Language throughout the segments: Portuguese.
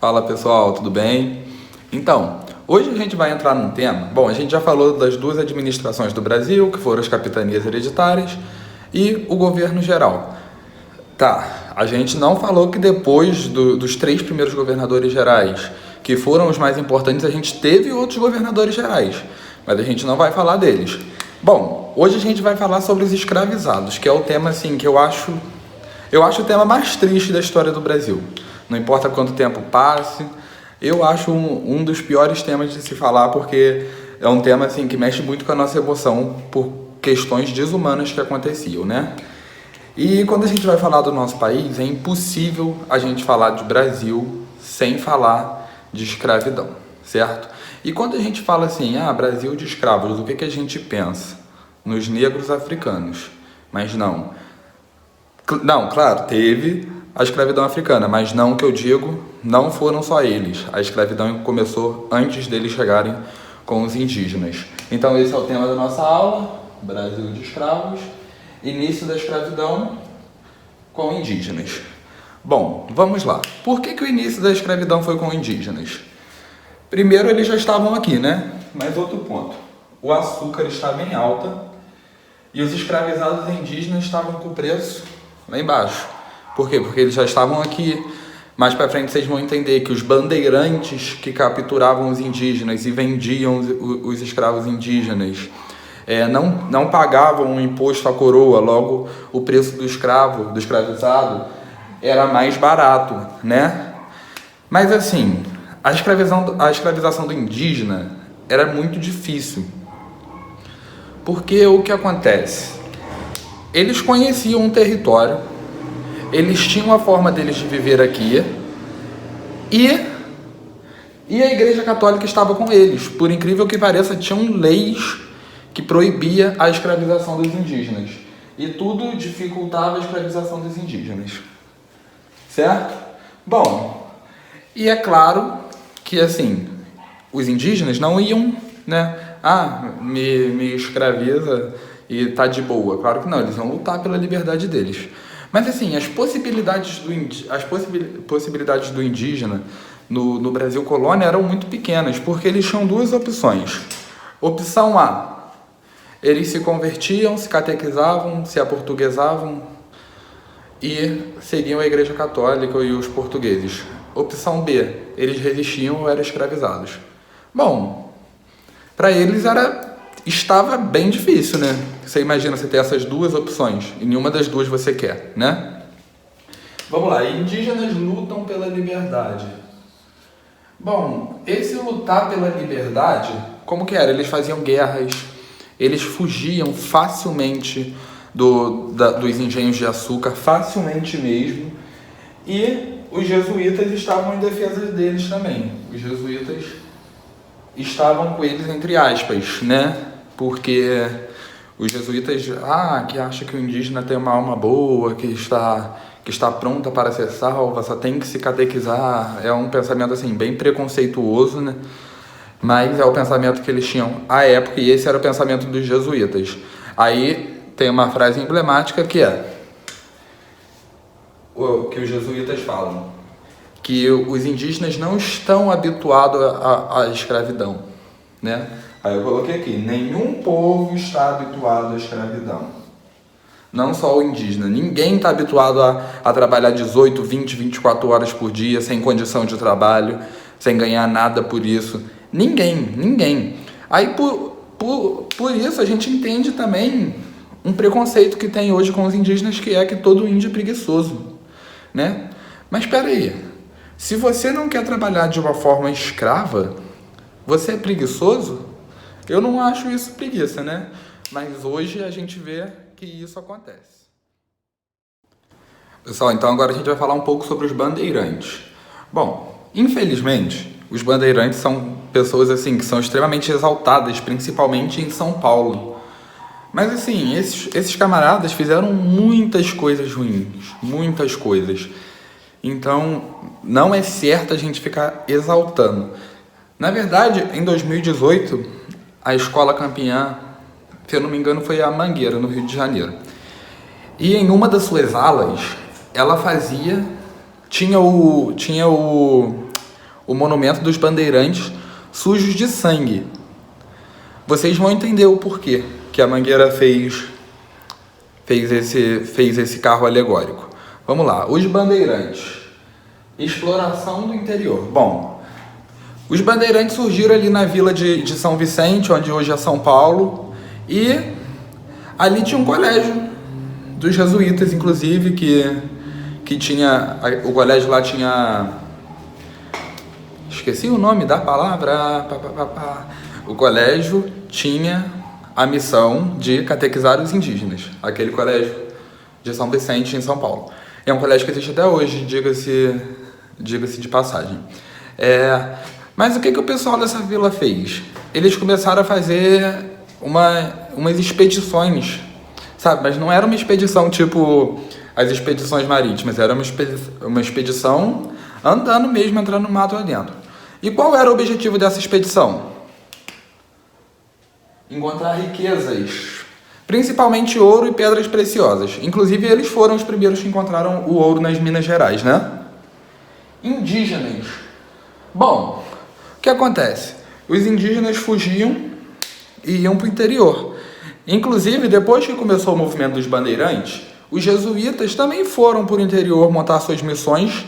Fala pessoal, tudo bem? Então, hoje a gente vai entrar num tema. Bom, a gente já falou das duas administrações do Brasil, que foram as capitanias hereditárias e o governo geral. Tá, a gente não falou que depois dos três primeiros governadores gerais, que foram os mais importantes, a gente teve outros governadores gerais, mas a gente não vai falar deles. Bom, hoje a gente vai falar sobre os escravizados, que é o tema assim que eu acho o tema mais triste da história do Brasil. Não importa quanto tempo passe, eu acho um dos piores temas de se falar, porque é um tema assim que mexe muito com a nossa emoção por questões desumanas que aconteciam, né? E quando a gente vai falar do nosso país, é impossível a gente falar de Brasil sem falar de escravidão, certo? E quando a gente fala assim, Brasil de escravos, o que a gente pensa? Nos negros africanos. Mas não. Não, claro, teve a escravidão africana, mas não, que eu digo, não foram só eles. A escravidão começou antes deles chegarem com os indígenas. Então esse é o tema da nossa aula, Brasil de escravos, início da escravidão com indígenas. Bom, vamos lá. Por que o início da escravidão foi com indígenas? Primeiro, eles já estavam aqui, né? Mas outro ponto, o açúcar estava em alta e os escravizados indígenas estavam com o preço lá embaixo. Por quê? Porque eles já estavam aqui. Mais para frente vocês vão entender que os bandeirantes que capturavam os indígenas e vendiam os escravos indígenas não pagavam um imposto à coroa, logo o preço do escravizado, era mais barato, né? Mas assim, a escravização do indígena era muito difícil. Porque o que acontece? Eles conheciam um território, eles tinham a forma deles de viver aqui e a Igreja Católica estava com eles. Por incrível que pareça, tinham leis que proibia a escravização dos indígenas. E tudo dificultava a escravização dos indígenas. Certo? Bom, e é claro que assim, os indígenas não iam, né? Me escraviza e tá de boa. Claro que não, eles vão lutar pela liberdade deles. Mas assim, as possibilidades do indígena no Brasil colônia eram muito pequenas, porque eles tinham duas opções. Opção A, eles se convertiam, se catequizavam, se aportuguesavam e seguiam a Igreja Católica e os portugueses. Opção B, eles resistiam ou eram escravizados. Bom, para eles estava bem difícil, né? Você imagina você ter essas duas opções e nenhuma das duas você quer, né? Vamos lá, indígenas lutam pela liberdade. Bom, esse lutar pela liberdade, como que era? Eles faziam guerras, eles fugiam facilmente dos engenhos de açúcar, facilmente mesmo, e os jesuítas estavam em defesa deles também. Os jesuítas estavam com eles entre aspas, né? Porque os jesuítas, que acham que o indígena tem uma alma boa, que está pronta para ser salva, só tem que se catequizar. É um pensamento assim bem preconceituoso, né? Mas é o pensamento que eles tinham à época, e esse era o pensamento dos jesuítas. Aí tem uma frase emblemática que os jesuítas falam, que os indígenas não estão habituados à escravidão, né? Aí eu coloquei aqui, nenhum povo está habituado à escravidão. Não só o indígena, ninguém está habituado a trabalhar 18, 20, 24 horas por dia, sem condição de trabalho, sem ganhar nada por isso. Ninguém. Aí por isso a gente entende também um preconceito que tem hoje com os indígenas, que é que todo índio é preguiçoso, né? Mas espera aí, se você não quer trabalhar de uma forma escrava, você é preguiçoso? Eu não acho isso preguiça, né? Mas hoje a gente vê que isso acontece. Pessoal, então agora a gente vai falar um pouco sobre os bandeirantes. Bom, infelizmente, os bandeirantes são pessoas assim que são extremamente exaltadas, principalmente em São Paulo. Mas assim, esses camaradas fizeram muitas coisas ruins, muitas coisas. Então, não é certo a gente ficar exaltando. Na verdade, em 2018, a escola campeã, se eu não me engano, foi a Mangueira, no Rio de Janeiro. E em uma das suas alas, ela tinha o monumento dos bandeirantes sujos de sangue. Vocês vão entender o porquê que a Mangueira fez esse carro alegórico. Vamos lá, os bandeirantes. Exploração do interior. Bom, os bandeirantes surgiram ali na vila de São Vicente, onde hoje é São Paulo, e ali tinha um colégio dos jesuítas, inclusive, que tinha, o colégio lá tinha, esqueci o nome da palavra, o colégio tinha a missão de catequizar os indígenas, aquele colégio de São Vicente, em São Paulo. É um colégio que existe até hoje, diga-se de passagem. Mas o que o pessoal dessa vila fez? Eles começaram a fazer umas expedições, sabe? Mas não era uma expedição tipo as expedições marítimas, era uma expedição andando mesmo, entrando no mato lá dentro. E qual era o objetivo dessa expedição? Encontrar riquezas, principalmente ouro e pedras preciosas. Inclusive, eles foram os primeiros que encontraram o ouro nas Minas Gerais, né? Indígenas. Bom, o que acontece? Os indígenas fugiam e iam para o interior. Inclusive, depois que começou o movimento dos bandeirantes, os jesuítas também foram para o interior montar suas missões,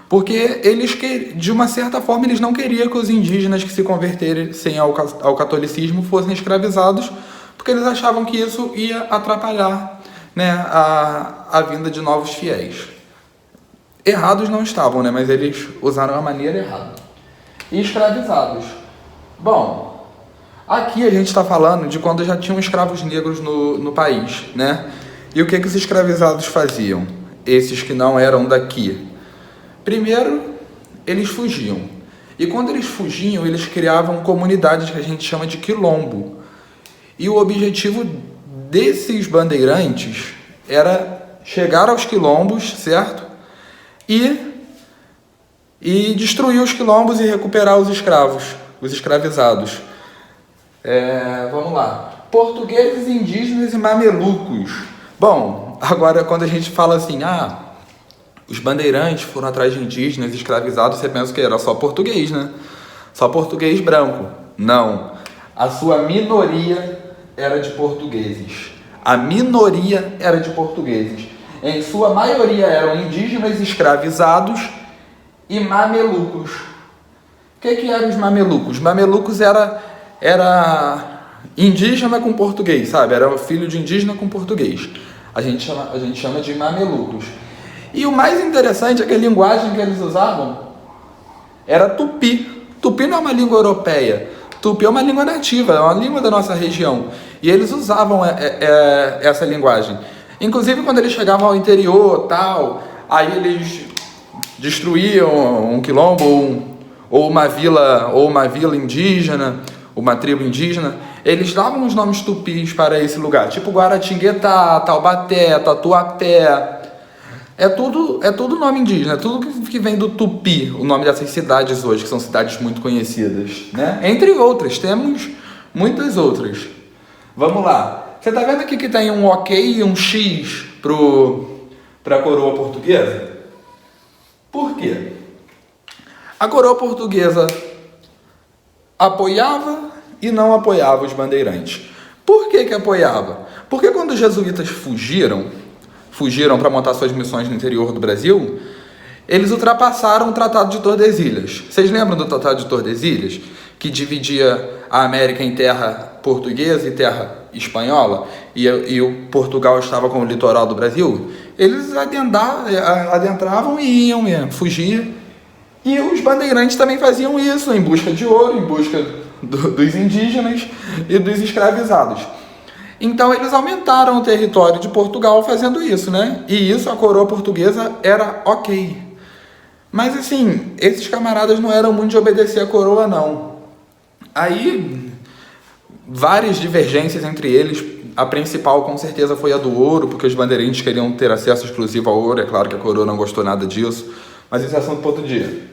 porque eles, de uma certa forma, eles não queriam que os indígenas que se convertessem ao catolicismo fossem escravizados, porque eles achavam que isso ia atrapalhar, né, a vinda de novos fiéis. Errados não estavam, né, mas eles usaram a maneira errada. E escravizados. Bom, aqui a gente está falando de quando já tinham escravos negros no país, né? E o que os escravizados faziam? Esses que não eram daqui. Primeiro, eles fugiam. E quando eles fugiam, eles criavam comunidades que a gente chama de quilombo. E o objetivo desses bandeirantes era chegar aos quilombos, certo? E destruir os quilombos e recuperar os escravos, os escravizados. Vamos lá. Portugueses, indígenas e mamelucos. Bom, agora quando a gente fala assim, os bandeirantes foram atrás de indígenas escravizados, você pensa que era só português, né? Só português branco. Não. A sua minoria era de portugueses. A minoria era de portugueses. Em sua maioria eram indígenas escravizados e mamelucos. O que eram os mamelucos? Mamelucos era indígena com português, sabe? Era o filho de indígena com português. A gente chama de mamelucos. E o mais interessante é que a linguagem que eles usavam era tupi. Tupi não é uma língua europeia. Tupi é uma língua nativa, é uma língua da nossa região. E eles usavam essa linguagem. Inclusive, quando eles chegavam ao interior, aí eles destruíam um quilombo ou uma vila indígena, uma tribo indígena. Eles davam os nomes tupis para esse lugar, tipo Guaratinguetá, Taubaté, Tatuapé. É tudo nome indígena, é tudo que vem do tupi, o nome dessas cidades hoje, que são cidades muito conhecidas, né? Entre outras, temos muitas outras. Vamos lá. Você tá vendo aqui que tem um OK e um X para a coroa portuguesa? Por quê? A coroa portuguesa apoiava e não apoiava os bandeirantes. Por que apoiava? Porque quando os jesuítas fugiram para montar suas missões no interior do Brasil, eles ultrapassaram o Tratado de Tordesilhas. Vocês lembram do Tratado de Tordesilhas? Que dividia a América em terra portuguesa e terra espanhola, e o Portugal estava com o litoral do Brasil. Eles adentravam e iam mesmo, fugiam. E os bandeirantes também faziam isso, em busca de ouro, em busca dos indígenas e dos escravizados. Então eles aumentaram o território de Portugal fazendo isso, né? E isso a coroa portuguesa era OK. Mas assim, esses camaradas não eram muito de obedecer a coroa, não. Aí, várias divergências entre eles. A principal, com certeza, foi a do ouro, porque os bandeirantes queriam ter acesso exclusivo ao ouro. É claro que a coroa não gostou nada disso, mas esse é assunto para outro dia.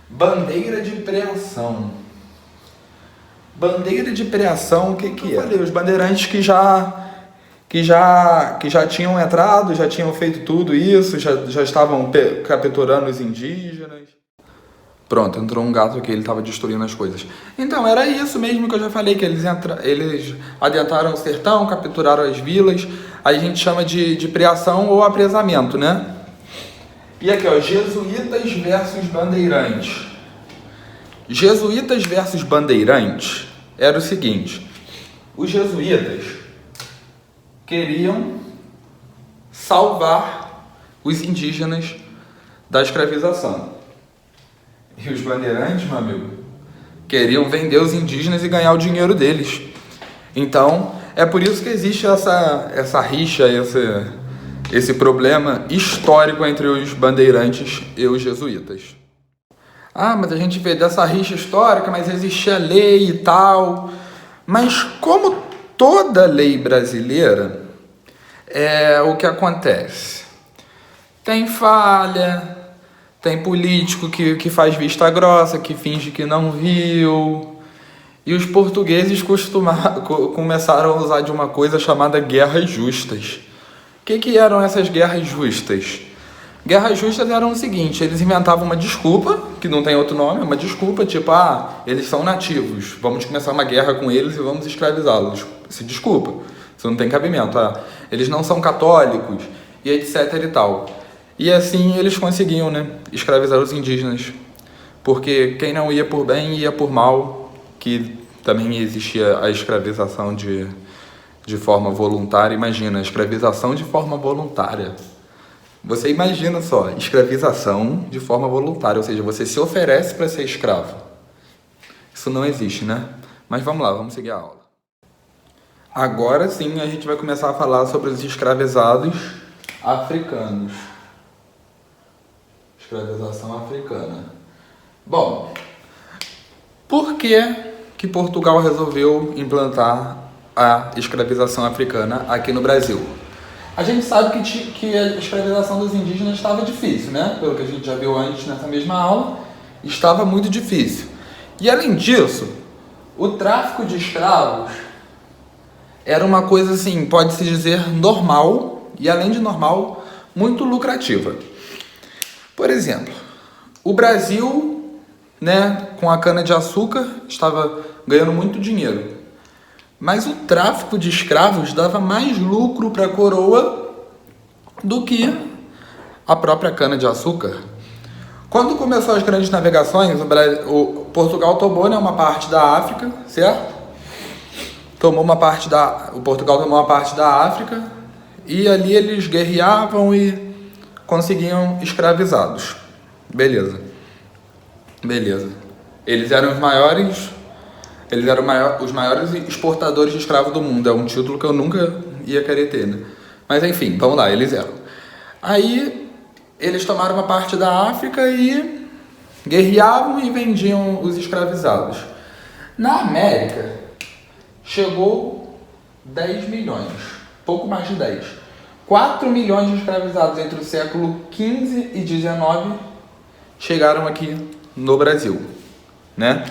Bandeira de preação. Bandeira de preação, o que é? Os bandeirantes que já tinham entrado, já tinham feito tudo isso, já estavam capturando os indígenas. Pronto, entrou um gato aqui, ele estava destruindo as coisas. Então, era isso mesmo que eu já falei, que eles adentraram o sertão, capturaram as vilas, aí a gente chama de preação ou apresamento, né? E aqui, ó, jesuítas versus bandeirantes. Jesuítas versus bandeirantes era o seguinte: os jesuítas queriam salvar os indígenas da escravização. E os bandeirantes, meu amigo, queriam vender os indígenas e ganhar o dinheiro deles. Então, é por isso que existe essa rixa, esse problema histórico entre os bandeirantes e os jesuítas. Ah, mas a gente vê dessa rixa histórica, mas existia lei e tal. Mas como toda lei brasileira, o que acontece? Tem falha, tem político que faz vista grossa, que finge que não viu. E os portugueses começaram a usar de uma coisa chamada guerras justas. O que eram essas guerras justas? Guerras justas eram o seguinte: eles inventavam uma desculpa, que não tem outro nome, uma desculpa tipo, eles são nativos, vamos começar uma guerra com eles e vamos escravizá-los. Se desculpa, isso não tem cabimento. Eles não são católicos, e etc e tal. E assim eles conseguiam, né, escravizar os indígenas. Porque quem não ia por bem, ia por mal, que também existia a escravização de forma voluntária. Imagina, escravização de forma voluntária. Você imagina só, escravização de forma voluntária, ou seja, você se oferece para ser escravo. Isso não existe, né? Mas vamos lá, vamos seguir a aula. Agora sim a gente vai começar a falar sobre os escravizados africanos. Escravização africana. Bom, por que Portugal resolveu implantar a escravização africana aqui no Brasil? A gente sabe que a escravização dos indígenas estava difícil, né? Pelo que a gente já viu antes nessa mesma aula, estava muito difícil. E além disso, o tráfico de escravos era uma coisa assim, pode-se dizer, normal, e além de normal, muito lucrativa. Por exemplo, o Brasil, né, com a cana-de-açúcar, estava ganhando muito dinheiro. Mas o tráfico de escravos dava mais lucro para a coroa do que a própria cana-de-açúcar. Quando começou as grandes navegações, Portugal tomou, né, uma parte da África, certo? O Portugal tomou uma parte da África e ali eles guerreavam e conseguiam escravizados. Beleza. Eles eram os maiores exportadores de escravos do mundo. É um título que eu nunca ia querer ter, né? Mas enfim, vamos lá, eles eram. Aí eles tomaram uma parte da África e guerreavam e vendiam os escravizados. Na América, chegou 10 milhões, pouco mais de 10. 4 milhões de escravizados entre o século XV e XIX chegaram aqui no Brasil, né?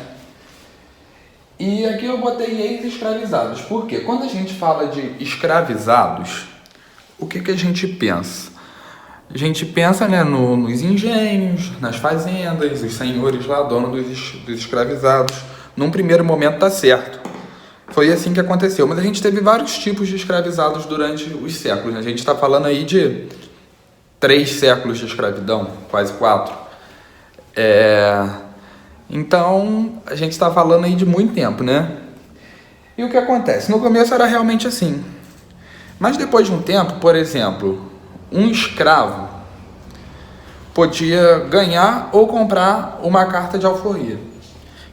E aqui eu botei ex-escravizados. Por quê? Quando a gente fala de escravizados, o que a gente pensa? A gente pensa, né, nos engenhos, nas fazendas, os senhores lá, donos dos escravizados. Num primeiro momento tá certo. Foi assim que aconteceu. Mas a gente teve vários tipos de escravizados durante os séculos. A gente está falando aí de 3 séculos de escravidão, quase 4. Então, a gente está falando aí de muito tempo, né? E o que acontece? No começo era realmente assim. Mas depois de um tempo, por exemplo, um escravo podia ganhar ou comprar uma carta de alforria.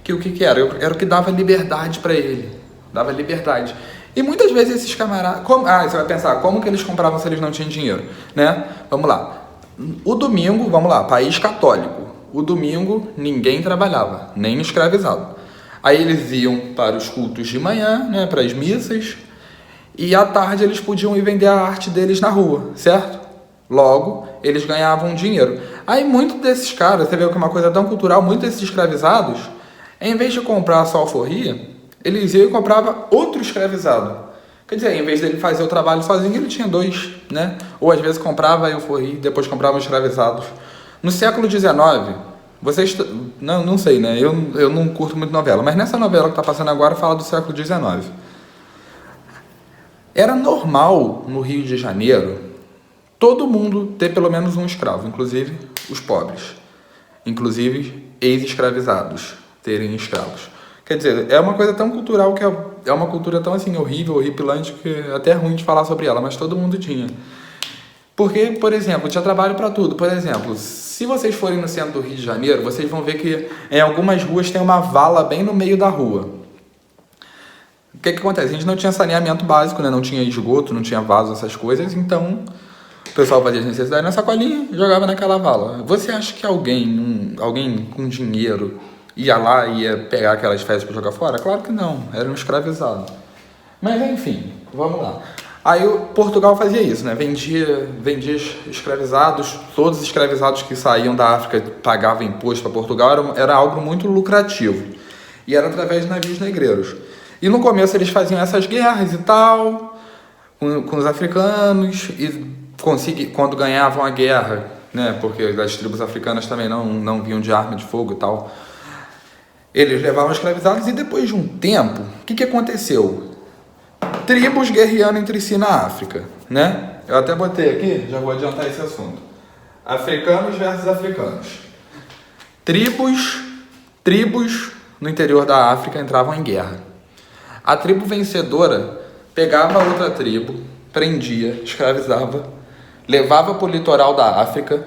Que o que era? Era o que dava liberdade para ele. Dava liberdade. E muitas vezes esses camaradas... você vai pensar, como que eles compravam se eles não tinham dinheiro? Né? Vamos lá. O domingo, vamos lá, país católico. O domingo ninguém trabalhava, nem escravizado. Aí eles iam para os cultos de manhã, né, para as missas, e à tarde eles podiam ir vender a arte deles na rua, certo? Logo, eles ganhavam dinheiro. Aí muitos desses caras, você vê que é uma coisa tão cultural, muitos desses escravizados, em vez de comprar só alforria, eles iam e compravam outro escravizado. Quer dizer, em vez dele fazer o trabalho sozinho, ele tinha 2, né? Ou às vezes comprava a alforria e depois comprava os escravizados. No século XIX, Vocês... Não sei, né? Eu não curto muito novela, mas nessa novela que tá passando agora fala do século XIX. Era normal no Rio de Janeiro todo mundo ter pelo menos um escravo, inclusive os pobres, inclusive ex-escravizados terem escravos. Quer dizer, é uma coisa tão cultural que é uma cultura tão assim horrível, horripilante, que é até ruim de falar sobre ela, mas todo mundo tinha. Porque, por exemplo, tinha trabalho para tudo. Por exemplo, se vocês forem no centro do Rio de Janeiro, vocês vão ver que em algumas ruas tem uma vala bem no meio da rua. O que acontece? A gente não tinha saneamento básico, né? Não tinha esgoto, não tinha vaso, essas coisas, então o pessoal fazia as necessidades na sacolinha e jogava naquela vala. Você acha que alguém com dinheiro ia lá e ia pegar aquelas fezes para jogar fora? Claro que não, era um escravizado. Mas enfim, vamos lá. Aí Portugal fazia isso, né? Vendia escravizados, todos os escravizados que saíam da África pagavam imposto para Portugal, era algo muito lucrativo. E era através de navios negreiros. E no começo eles faziam essas guerras e tal, com os africanos, e quando ganhavam a guerra, né? Porque as tribos africanas também não vinham de arma de fogo e tal, eles levavam escravizados, e depois de um tempo, o que aconteceu? Tribos guerreando entre si na África, né? Eu até botei aqui, já vou adiantar esse assunto. Africanos versus africanos. Tribos no interior da África entravam em guerra. A tribo vencedora pegava a outra tribo, prendia, escravizava, levava para o litoral da África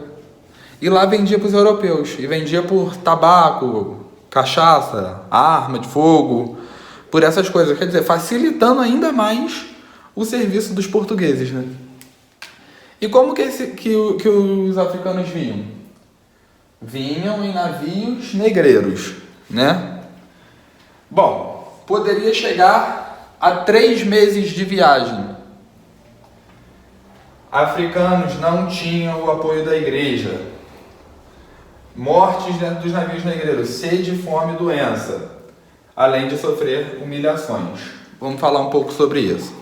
e lá vendia para os europeus. E vendia por tabaco, cachaça, arma de fogo, por essas coisas, quer dizer, facilitando ainda mais o serviço dos portugueses, né? E como que os africanos vinham? Vinham em navios negreiros, né? Bom, poderia chegar a 3 meses de viagem. Africanos não tinham o apoio da igreja. Mortes dentro dos navios negreiros, sede, fome e doença, além de sofrer humilhações. Vamos falar um pouco sobre isso.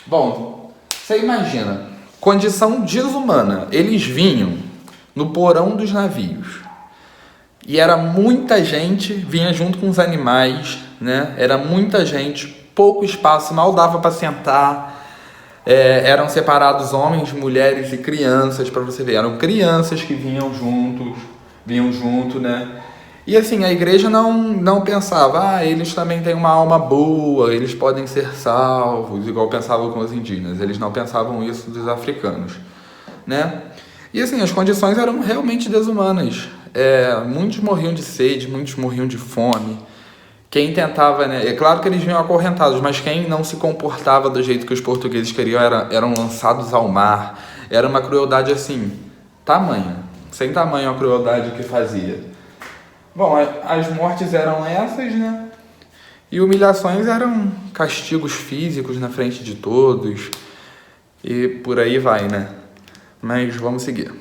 Bom, você imagina, condição desumana. Eles vinham no porão dos navios. E era muita gente, vinha junto com os animais, né? Era muita gente, pouco espaço, mal dava para sentar. Eram separados homens, mulheres e crianças, para você ver. Eram crianças que vinham junto, né? E assim, a igreja não pensava, eles também têm uma alma boa, eles podem ser salvos, igual pensavam com os indígenas. Eles não pensavam isso dos africanos, né? E assim, as condições eram realmente desumanas. Muitos morriam de sede, muitos morriam de fome. Quem tentava, né? É claro que eles vinham acorrentados, mas quem não se comportava do jeito que os portugueses queriam eram lançados ao mar. Era uma crueldade assim, sem tamanho a crueldade que fazia. Bom, as mortes eram essas, né? E humilhações eram castigos físicos na frente de todos. E por aí vai, né? Mas vamos seguir.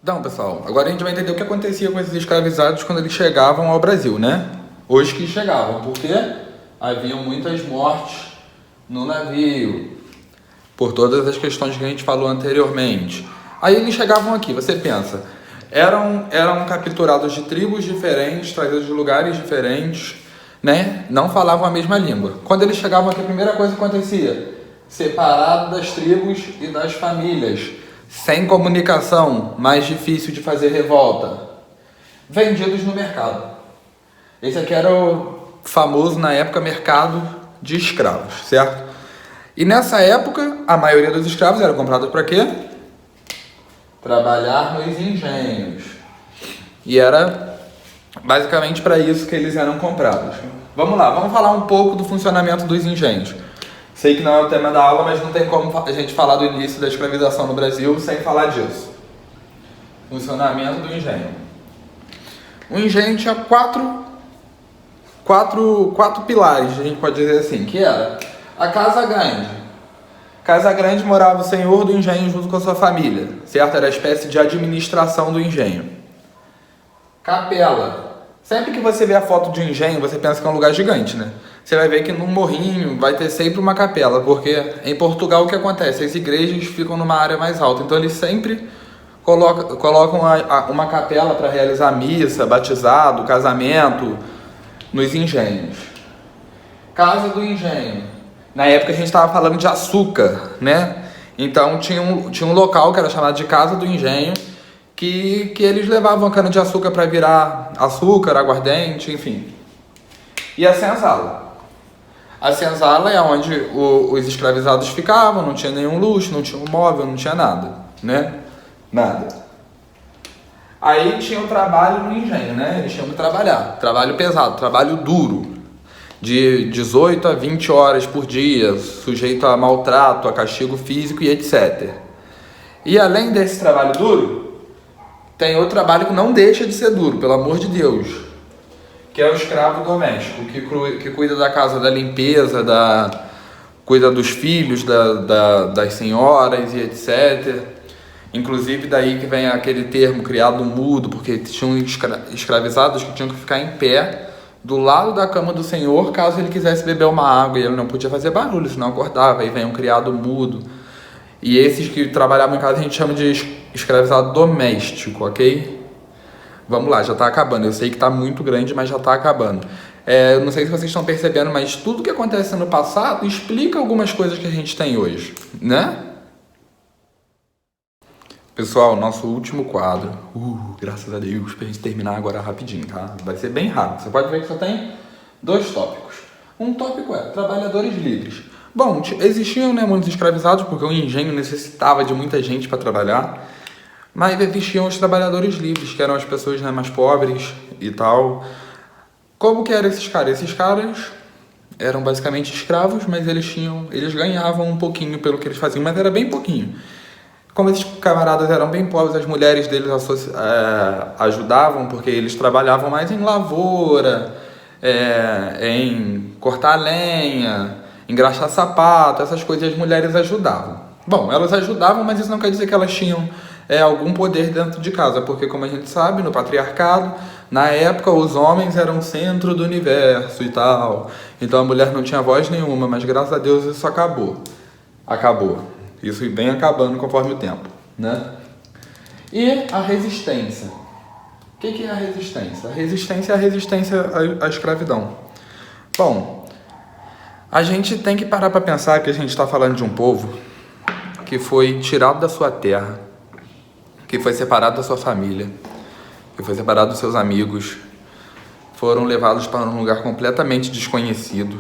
Então, pessoal, agora a gente vai entender o que acontecia com esses escravizados quando eles chegavam ao Brasil, né? Hoje que chegavam, porque haviam muitas mortes no navio, por todas as questões que a gente falou anteriormente. Aí eles chegavam aqui, você pensa, eram capturados de tribos diferentes, trazidos de lugares diferentes, né? Não falavam a mesma língua. Quando eles chegavam aqui, a primeira coisa que acontecia, separado das tribos e das famílias, sem comunicação, mais difícil de fazer revolta, vendidos no mercado. Esse aqui era o famoso, na época, mercado de escravos, certo? E nessa época, a maioria dos escravos era comprada para quê? Trabalhar nos engenhos. E era basicamente para isso que eles eram comprados. Vamos lá, vamos falar um pouco do funcionamento dos engenhos. Sei que não é o tema da aula, mas não tem como a gente falar do início da escravização no Brasil sem falar disso. Funcionamento do engenho. O engenho tinha quatro pilares, a gente pode dizer assim, que era a Casa Grande. Casa Grande morava o senhor do engenho junto com a sua família, certo? Era a espécie de administração do engenho. Capela. Sempre que você vê a foto de um engenho, você pensa que é um lugar gigante, né? Você vai ver que num morrinho vai ter sempre uma capela, porque em Portugal o que acontece? As igrejas ficam numa área mais alta, então eles sempre colocam uma capela para realizar missa, batizado, casamento nos engenhos. Casa do engenho. Na época a gente estava falando de açúcar, né? Então tinha um local que era chamado de Casa do Engenho, que eles levavam a cana de açúcar para virar açúcar, aguardente, enfim. E a senzala. A senzala é onde os escravizados ficavam, não tinha nenhum luxo, não tinha um móvel, não tinha nada, né? Nada. Aí tinha o trabalho no engenho, né? Eles tinham que trabalhar. Trabalho pesado, trabalho duro. De 18 a 20 horas por dia, sujeito a maltrato, a castigo físico e etc. E além desse trabalho duro, tem outro trabalho que não deixa de ser duro, pelo amor de Deus, que é o escravo doméstico, que cuida da casa, da limpeza, cuida dos filhos, das senhoras e etc. Inclusive daí que vem aquele termo criado mudo, porque tinham escravizados que tinham que ficar em pé do lado da cama do senhor, caso ele quisesse beber uma água, e ele não podia fazer barulho, senão acordava, aí vem um criado mudo. E esses que trabalhavam em casa a gente chama de escravizado doméstico, ok? Vamos lá, já tá acabando. Eu sei que tá muito grande, mas já tá acabando. Eu não sei se vocês estão percebendo, mas tudo que acontece no passado explica algumas coisas que a gente tem hoje, né? Pessoal, nosso último quadro. Graças a Deus, pra gente terminar agora rapidinho, tá? Vai ser bem rápido. Você pode ver que só tem 2 tópicos. Um tópico é trabalhadores livres. Bom, existiam, né, muitos escravizados, porque o engenho necessitava de muita gente para trabalhar. Mas existiam os trabalhadores livres, que eram as pessoas, né, mais pobres e tal. Como que eram esses caras? Esses caras eram basicamente escravos, mas eles ganhavam um pouquinho pelo que eles faziam, mas era bem pouquinho. Como esses camaradas eram bem pobres, as mulheres deles ajudavam, porque eles trabalhavam mais em lavoura, em cortar lenha, engraxar sapato, essas coisas, as mulheres ajudavam. Bom, elas ajudavam, mas isso não quer dizer que elas tinham algum poder dentro de casa, porque como a gente sabe, no patriarcado, na época os homens eram o centro do universo e tal, então a mulher não tinha voz nenhuma, mas graças a Deus isso acabou. Isso vem acabando conforme o tempo, né? E a resistência. O que é a resistência? A resistência é a resistência à escravidão. Bom, a gente tem que parar para pensar que a gente está falando de um povo que foi tirado da sua terra, que foi separado da sua família, que foi separado dos seus amigos, foram levados para um lugar completamente desconhecido,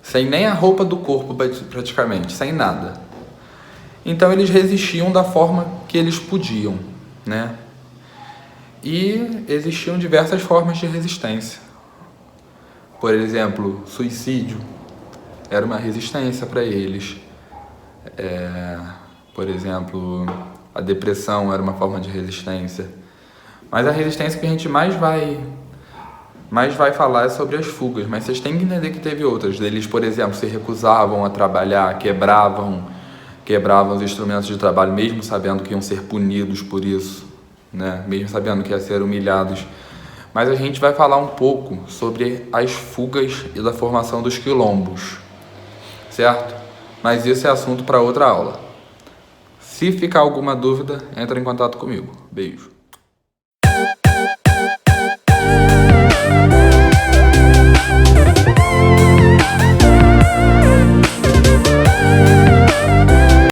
sem nem a roupa do corpo praticamente, sem nada. Então eles resistiam da forma que eles podiam, né? E existiam diversas formas de resistência. Por exemplo, suicídio era uma resistência para eles. Por exemplo, a depressão era uma forma de resistência. Mas a resistência que a gente mais vai falar é sobre as fugas. Mas vocês têm que entender que teve outras. Eles, por exemplo, se recusavam a trabalhar, quebravam os instrumentos de trabalho, mesmo sabendo que iam ser punidos por isso, né? Mesmo sabendo que iam ser humilhados. Mas a gente vai falar um pouco sobre as fugas e da formação dos quilombos, certo? Mas isso é assunto para outra aula. Se ficar alguma dúvida, entra em contato comigo. Beijo.